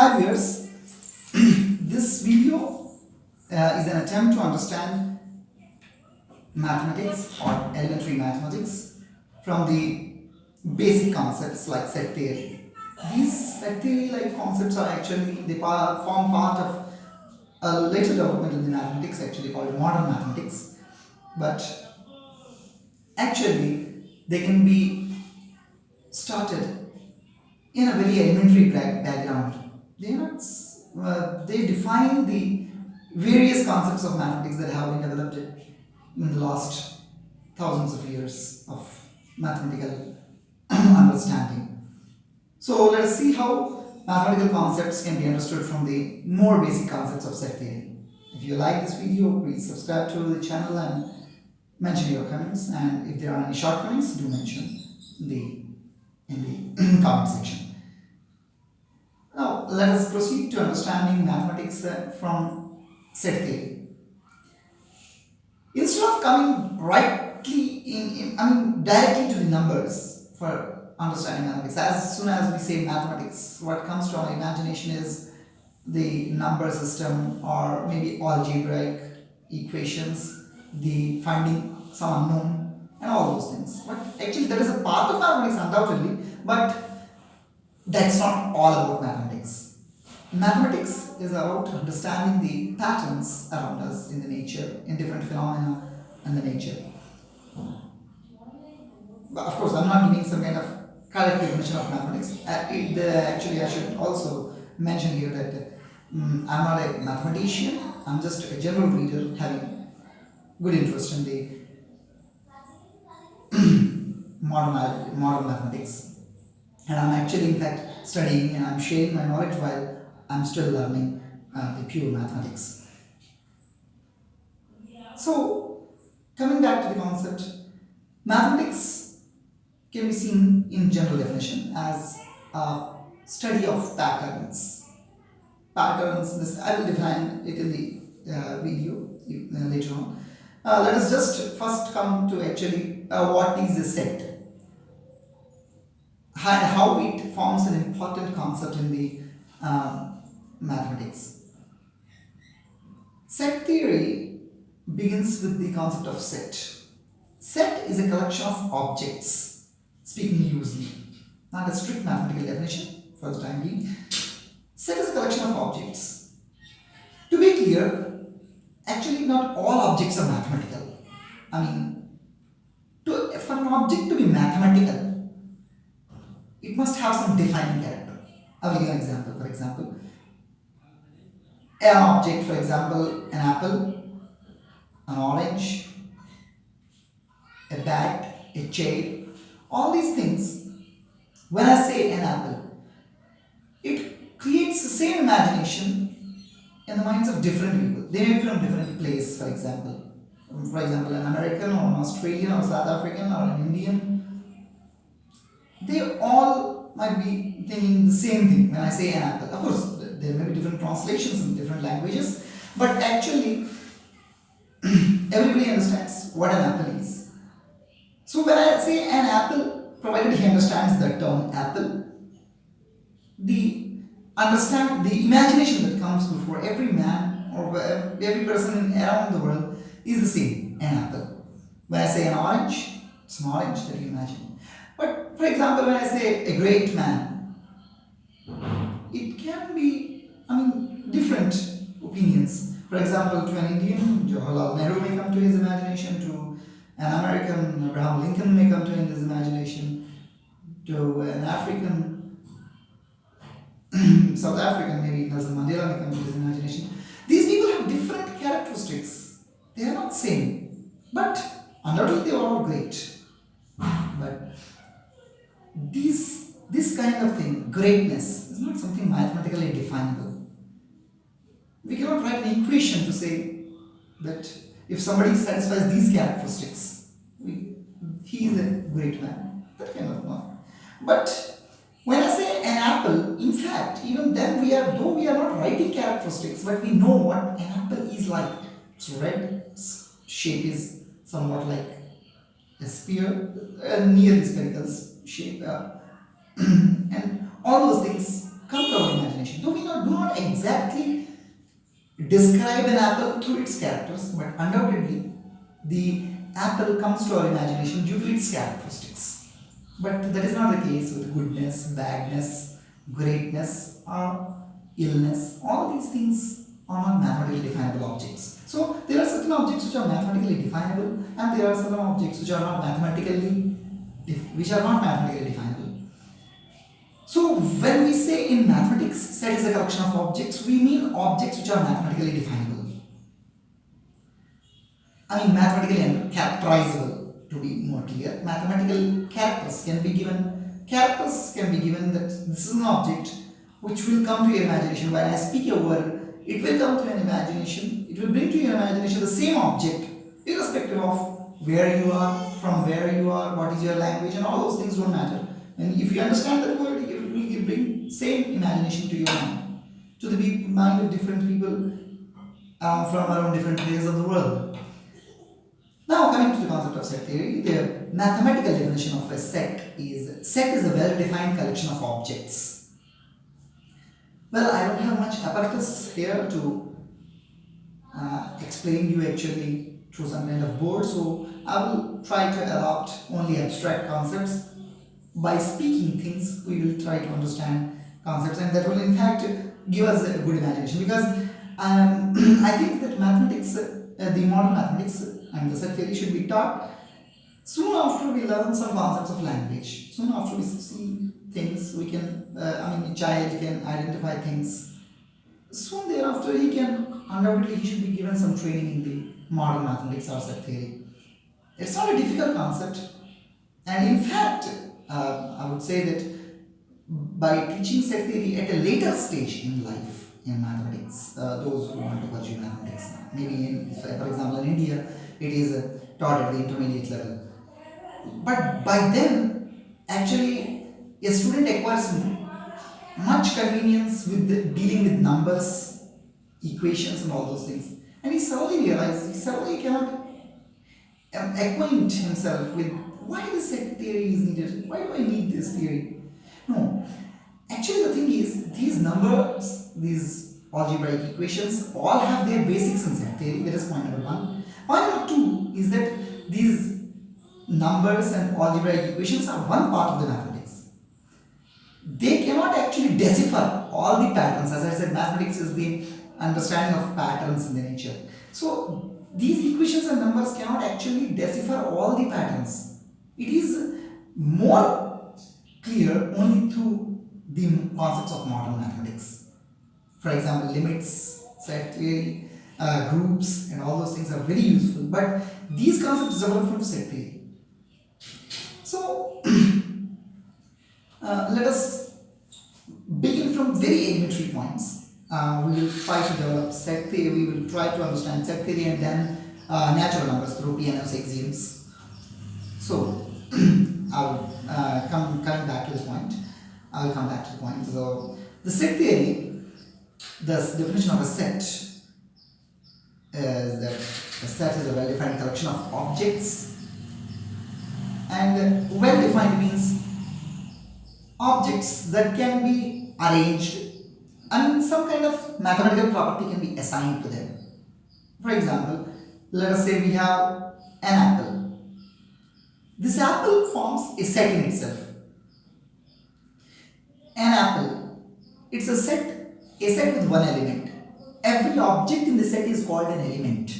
Hi viewers, this video is an attempt to understand mathematics or elementary mathematics from the basic concepts like set theory. These set theory like concepts are actually form part of a later development in the mathematics actually called modern mathematics, but actually they can be started in a very elementary background. They are not, they define the various concepts of mathematics that have been developed in the last thousands of years of mathematical understanding. So let us see how mathematical concepts can be understood from the more basic concepts of set theory. If you like this video, please subscribe to the channel and mention your comments. And if there are any shortcomings, do mention the in the comment section. Now, let us proceed to understanding mathematics from set theory. Instead of coming directly to the numbers for understanding mathematics, as soon as we say mathematics, what comes to our imagination is the number system or maybe algebraic equations, the finding some unknown, and all those things. But actually, that is a part of mathematics, undoubtedly, but that's not all about mathematics. Mathematics is about understanding the patterns around us in the nature, in different phenomena in the nature. But of course, I'm not giving some kind of correct definition of mathematics. Actually, I should also mention here that I'm not a mathematician. I'm just a general reader having good interest in the modern mathematics. And I'm actually, in fact, studying and I'm sharing my knowledge while I'm still learning the pure mathematics. So, coming back to the concept, mathematics can be seen in general definition as a study of patterns. Patterns, I will define it in the video later on. Let us just first come to actually what is a set and how it forms an important concept in the mathematics. Set theory begins with the concept of set. Set is a collection of objects, speaking loosely, not a strict mathematical definition for the time being. Set is a collection of objects. To be clear, actually not all objects are mathematical. For an object to be mathematical, it must have some defining character. I will give an example. For example, an object, for example, an apple, an orange, a bat, a chair, all these things, when I say an apple, it creates the same imagination in the minds of different people. They may be from different places, for example. For example, an American or an Australian or South African or an Indian, they all might be thinking the same thing when I say an apple. Of course, there may be different translations in different languages, but actually, everybody understands what an apple is. So when I say an apple, provided he understands the term apple, the imagination that comes before every man or every person around the world is the same, an apple. When I say an orange, it's an orange that you imagine. But for example, when I say a great man, it can be, different opinions. For example, to an Indian, Jawaharlal Nehru may come to his imagination, to an American, Abraham Lincoln may come to his imagination, to an African, South African, maybe Nelson Mandela may come to his imagination. These people have different characteristics. They are not same, but undoubtedly they are all great. But this kind of thing, greatness, is not something mathematically definable. We cannot write an equation to say that if somebody satisfies these characteristics, he is a great man. That cannot know. But when I say an apple, in fact, even then though we are not writing characteristics, but we know what an apple is like. It's red, its shape is somewhat like a sphere, a nearly spherical shape, and all those things come to our imagination. Though we cannot exactly describe an apple through its characters, but undoubtedly the apple comes to our imagination due to its characteristics. But that is not the case with goodness, badness, greatness, or illness. All these things are not mathematically definable objects. So there are certain objects which are mathematically definable, and there are certain objects which are not mathematically definable. So when we say in mathematics set is a collection of objects, we mean objects which are mathematically definable. I mean mathematically and characterizable, to be more clear. Mathematical characters can be given that this is an object which will come to your imagination. When I speak a word, it will come to your imagination. It will bring to your imagination the same object, irrespective of where you are, from where you are, what is your language, and all those things don't matter. And if you understand that word, it will bring same imagination to your mind, to the mind of different people from around different places of the world. Now coming to the concept of set theory, the mathematical definition of a set is a well-defined collection of objects. Well, I don't have much apparatus here to explain you actually through some kind of board, so I will try to adopt only abstract concepts. By speaking things, we will try to understand concepts, and that will in fact give us a good imagination, because I think that mathematics, the modern mathematics and the set theory should be taught soon after we learn some concepts of language. Soon after we see things, we can, a child can identify things. Soon thereafter, he should be given some training in the modern mathematics or set theory. It's not a difficult concept, and in fact, I would say that by teaching set theory at a later stage in life in mathematics, those who want to pursue mathematics, maybe for example in India, it is taught at the intermediate level. But by then, actually, a student acquires much convenience with dealing with numbers, equations, and all those things, and he suddenly cannot acquaint himself with why this set theory is needed. Why do I need this theory? No, actually the thing is, these numbers, these algebraic equations all have their basics in set theory. That is point number one. Point number two is that these numbers and algebraic equations are one part of the mathematics. They cannot actually decipher all the patterns. As I said, mathematics is the understanding of patterns in the nature. So these equations and numbers cannot actually decipher all the patterns. It is more clear only through the concepts of modern mathematics. For example, limits, set theory, groups, and all those things are very useful. But these concepts develop from set theory. So let us begin from very elementary points. We will try to develop set theory. We will try to understand set theory and then natural numbers through Peano's axioms. So I will coming back to the point. I will come back to the point. So the set theory, the definition of a set is that a set is a well-defined collection of objects, and well-defined means objects that can be arranged. Some kind of mathematical property can be assigned to them. For example, let us say we have an apple. This apple forms a set in itself. An apple, it's a set with one element. Every object in the set is called an element.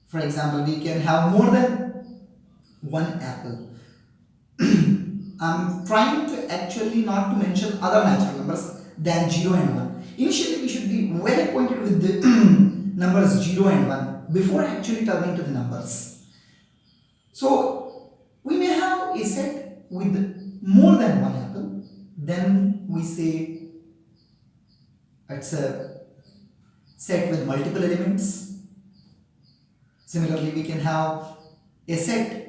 For example, we can have more than one apple. I'm trying to actually not to mention other natural numbers than 0 and 1. Initially, we should be well acquainted with the numbers 0 and 1 before actually turning to the numbers. So, we may have a set with more than one apple, then we say it's a set with multiple elements. Similarly, we can have a set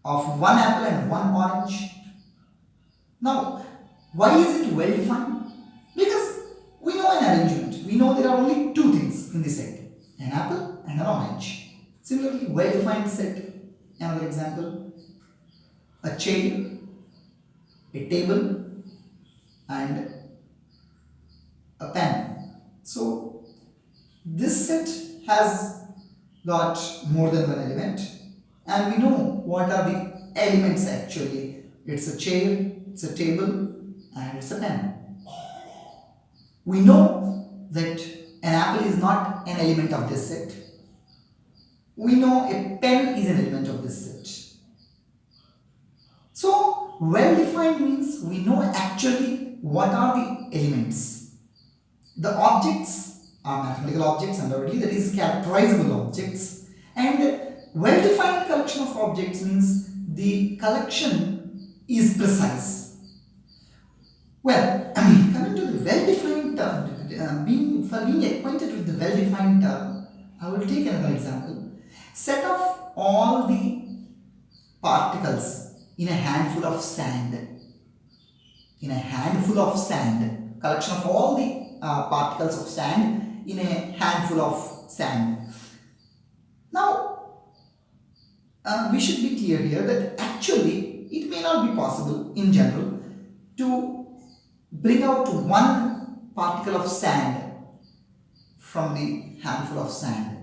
of one apple and one orange. Now, why is it well defined? Because we know an arrangement. We know there are only two things in the set, an apple and an orange. Similarly, well defined set, another example, a chair, a table, and a pen. So this set has got more than one element, and we know what are the elements actually. It's a chair, it's a table, and it's a pen. We know that an apple is not an element of this set. We know a pen is an element of this set. So well defined means we know actually what are the elements. The objects are mathematical objects undoubtedly, that is characterizable objects, and well defined collection of objects means the collection is precise. Well, coming to the well defined term, for being acquainted with the well defined term, I will take another example. Set of all the particles in a handful of sand. In a handful of sand, collection of all the particles of sand in a handful of sand. Now, we should be clear here that actually it may not be possible in general to bring out one particle of sand from the handful of sand.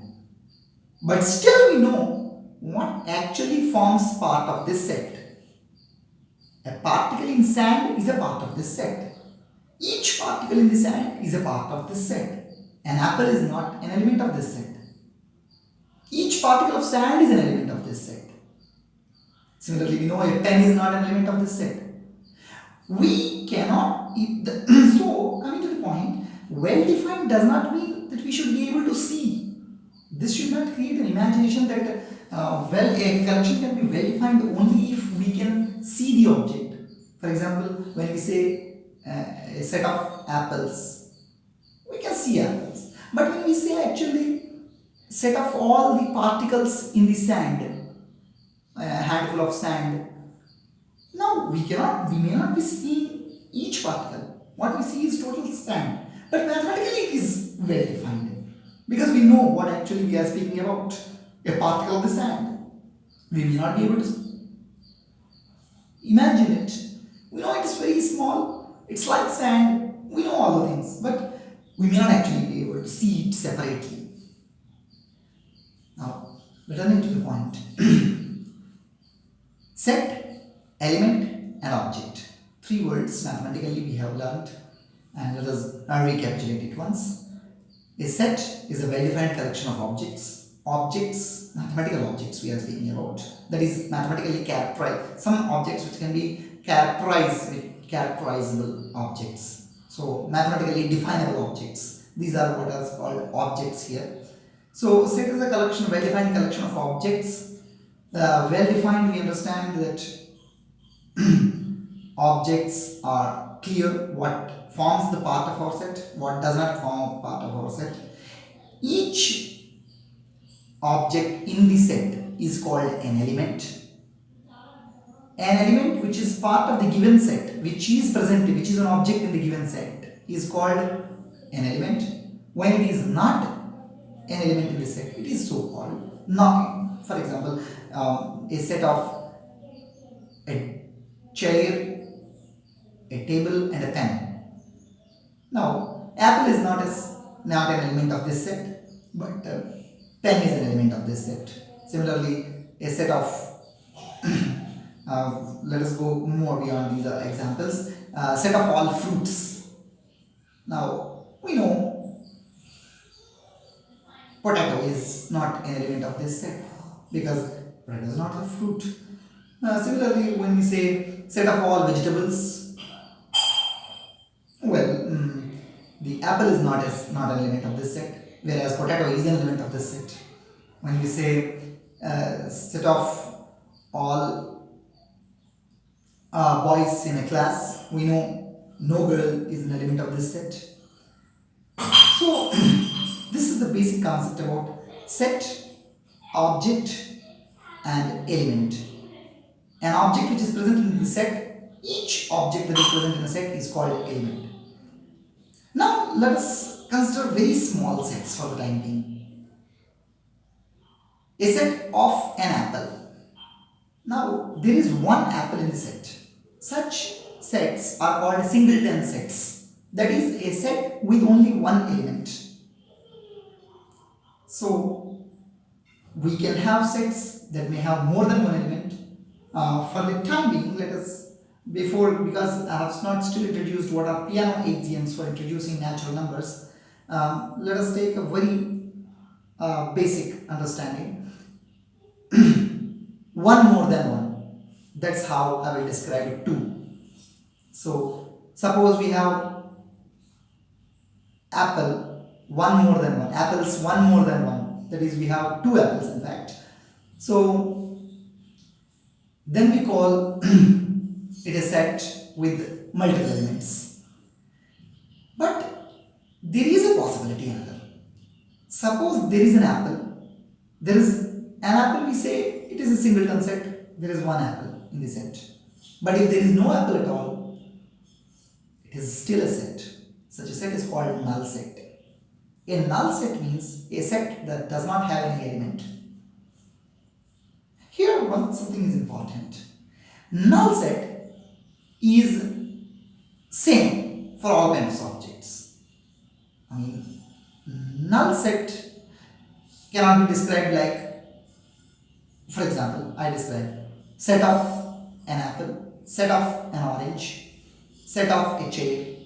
But still we know what actually forms part of this set. A particle in sand is a part of this set. Each particle in the sand is a part of this set. An apple is not an element of this set. Each particle of sand is an element of this set. Similarly, we know a pen is not an element of this set. We cannot, so coming to the point, well defined does not mean that we should be able to see. This should not create an imagination that a collection can be well defined only if we can see the object. For example, when we say a set of apples, we can see apples. But when we say actually set of all the particles in the sand, a handful of sand, now we may not be seeing each particle. What we see is total sand. But mathematically it is well defined, because we know what actually we are speaking about, a particle of the sand. We may not be able to imagine it. We know it is very small, it's like sand, we know all the things, but we may not actually be able to see it separately. Now, returning to the point. Set, element and object. Three words mathematically we have learned, and let us recapitulate it once. A set is a well-defined collection of objects. Objects, mathematical objects we are speaking about. That is mathematically characterized. Some objects which can be characterized with characterizable objects. So mathematically definable objects. These are what are called objects here. So set is a collection, well-defined collection of objects. Well-defined, we understand that objects are clear what forms the part of our set, what does not form part of our set. Each object in the set is called an element. An element which is part of the given set, which is present, which is an object in the given set, is called an element. When it is not an element in the set, it is so called not. For example, a set of a chair, a table and a pen. Now, apple is not an element of this set, but pen is an element of this set. Similarly, a set of let us go more beyond these examples. Set of all fruits. Now, we know potato is not an element of this set because potato is not a fruit. Similarly, when we say set of all vegetables, well, the apple is not an element of this set, whereas potato is an element of this set. When we say set of all boys in a class, we know no girl is an element of this set. So this is the basic concept about set, object and element. An object which is present in the set, each object that is present in a set is called element. Now let us consider very small sets for the time being. A set of an apple. Now there is one apple in the set. Such sets are called singleton sets. That is a set with only one element. So we can have sets that may have more than one element. For the time being, let us, because I have not still introduced what are Peano axioms for introducing natural numbers, let us take a very basic understanding. One more than one. That's how I will describe it too. So suppose we have apple one more than one, apples one more than one. That is, we have two apples in fact. So then we call it a set with multiple elements. But there is a possibility another. Suppose there is an apple. There is an apple, we say it is a singleton set. There is one apple in the set. But if there is no apple at all, it is still a set. Such a set is called null set. A null set means a set that does not have any element. Here something is important. Null set is same for all kinds of objects. Null set cannot be described like, for example, I describe set of an apple, set of an orange, set of a chair.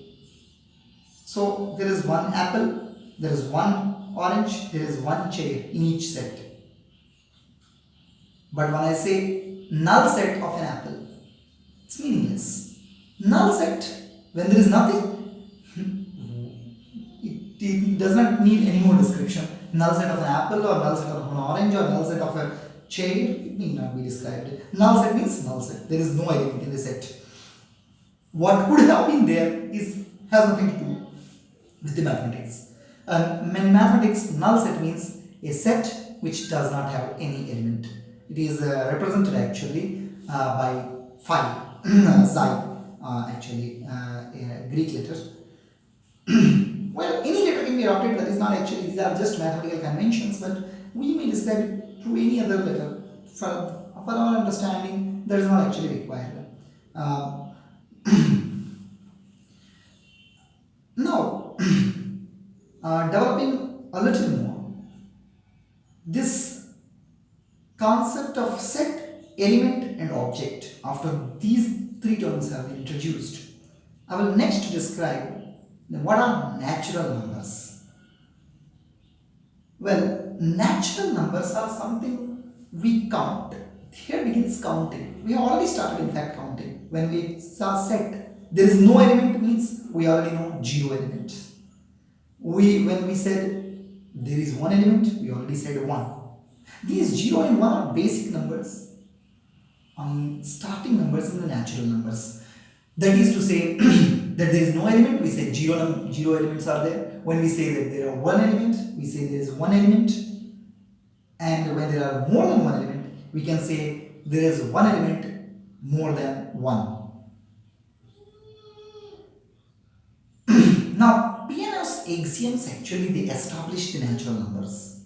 So there is one apple, there is one orange, there is one chair in each set. But when I say null set of an apple, it's meaningless. Null set, when there is nothing, it does not need any more description. Null set of an apple or null set of an orange or null set of a chair, it need not be described. Null set means null set. There is no element in the set. What could have been there has nothing to do with the mathematics. In mathematics, null set means a set which does not have any element. It is represented actually by phi, xi, actually a Greek letter. Well, any letter can be adopted. That is not actually, these are just mathematical conventions, but we may describe it through any other letter. For our understanding, that is not actually required. Now, developing a little more, this concept of set, element and object, after these three terms have been introduced, I will next describe what are natural numbers. Well, natural numbers are something we count. Here begins counting. We have already started in fact counting. When we saw set, there is no element means we already know zero element. When we said there is one element, we already said 1. These 0 and 1 are basic numbers, starting numbers in the natural numbers. That is to say that there is no element, we say 0 elements are there. When we say that there are one element, we say there is one element. And when there are more than one element, we can say there is one element more than 1. Now, Peano's axioms actually they established the natural numbers.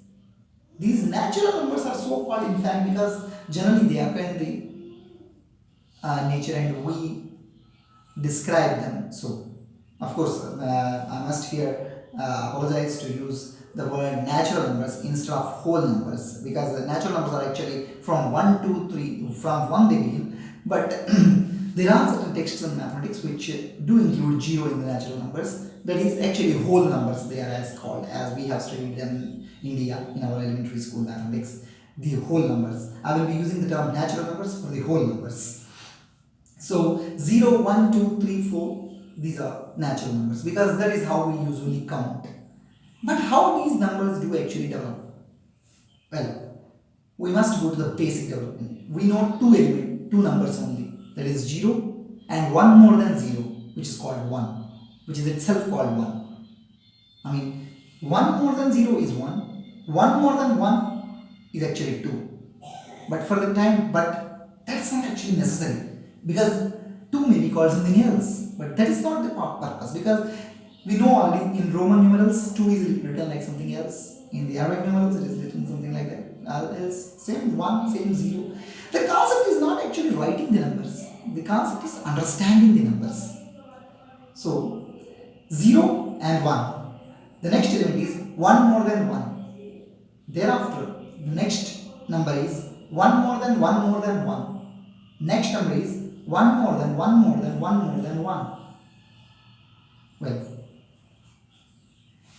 These natural numbers are so called in fact because generally they occur in the nature and we describe them. So, of course, I must here apologize to use the word natural numbers instead of whole numbers, because the natural numbers are actually from 1, 2, 3, from 1 they begin, but there are certain texts in mathematics which do include 0 in the natural numbers. That is actually whole numbers, they are as called, as we have studied them in India in our elementary school mathematics, the whole numbers. I will be using the term natural numbers for the whole numbers. So 0, 1, 2, 3, 4, these are natural numbers because that is how we usually count. But how these numbers do actually develop? Well, we must go to the basic development. We know two numbers only, that is 0 and 1 more than 0, which is called 1, which is itself called 1. 1 more than 0 is 1, 1 more than 1 is actually 2. But for the time, but that's not actually necessary, because 2 may be called something else, but that is not the purpose, because we know already in Roman numerals 2 is written like something else, in the Arabic numerals it is written something like that, else same 1, same 0. The concept is not actually writing the numbers, the concept is understanding the numbers. So 0 and 1. The next element is 1 more than 1. Thereafter, the next number is 1 more than 1 more than 1. Next number is 1 more than 1 more than 1 more than 1. Well,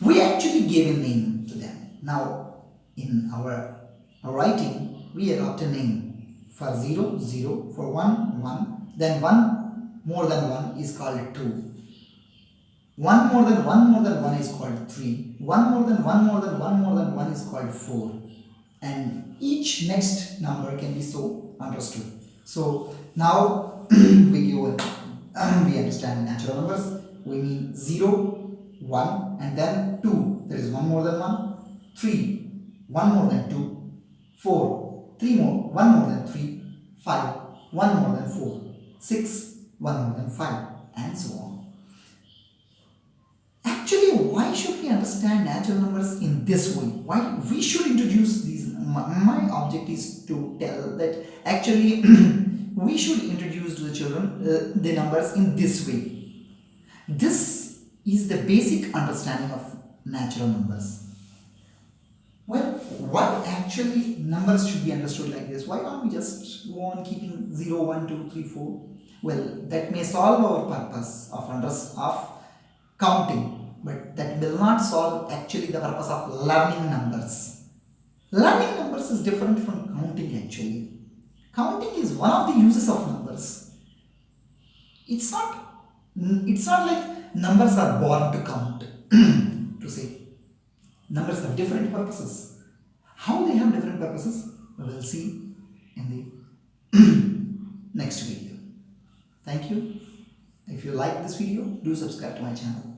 we actually gave a name to them. Now, in our writing, we adopt a name. For 0, 0. For 1, 1. Then 1 more than 1 is called 2. 1 more than 1 more than 1 is called 3. 1 more than 1 more than 1 more than 1 is called 4. And each next number can be so understood. So now we understand natural numbers. We mean 0, 1 and then 2. There is 1 more than 1. 3, 1 more than 2. 4, 3 more, 1 more than 3. 5, 1 more than 4. 6, 1 more than 5 and so on. Actually, why should we understand natural numbers in this way? Why we should introduce these? My object is to tell that actually we should introduce to the children the numbers in this way. This is the basic understanding of natural numbers. Well, why actually numbers should be understood like this? Why can't we just go on keeping 0, 1, 2, 3, 4? Well, that may solve our purpose of counting. But that will not solve actually the purpose of learning numbers. Learning numbers is different from counting actually. Counting is one of the uses of numbers. It's not like numbers are born to count. To say numbers have different purposes. How they have different purposes, we will see in the next video. Thank you. If you like this video, do subscribe to my channel.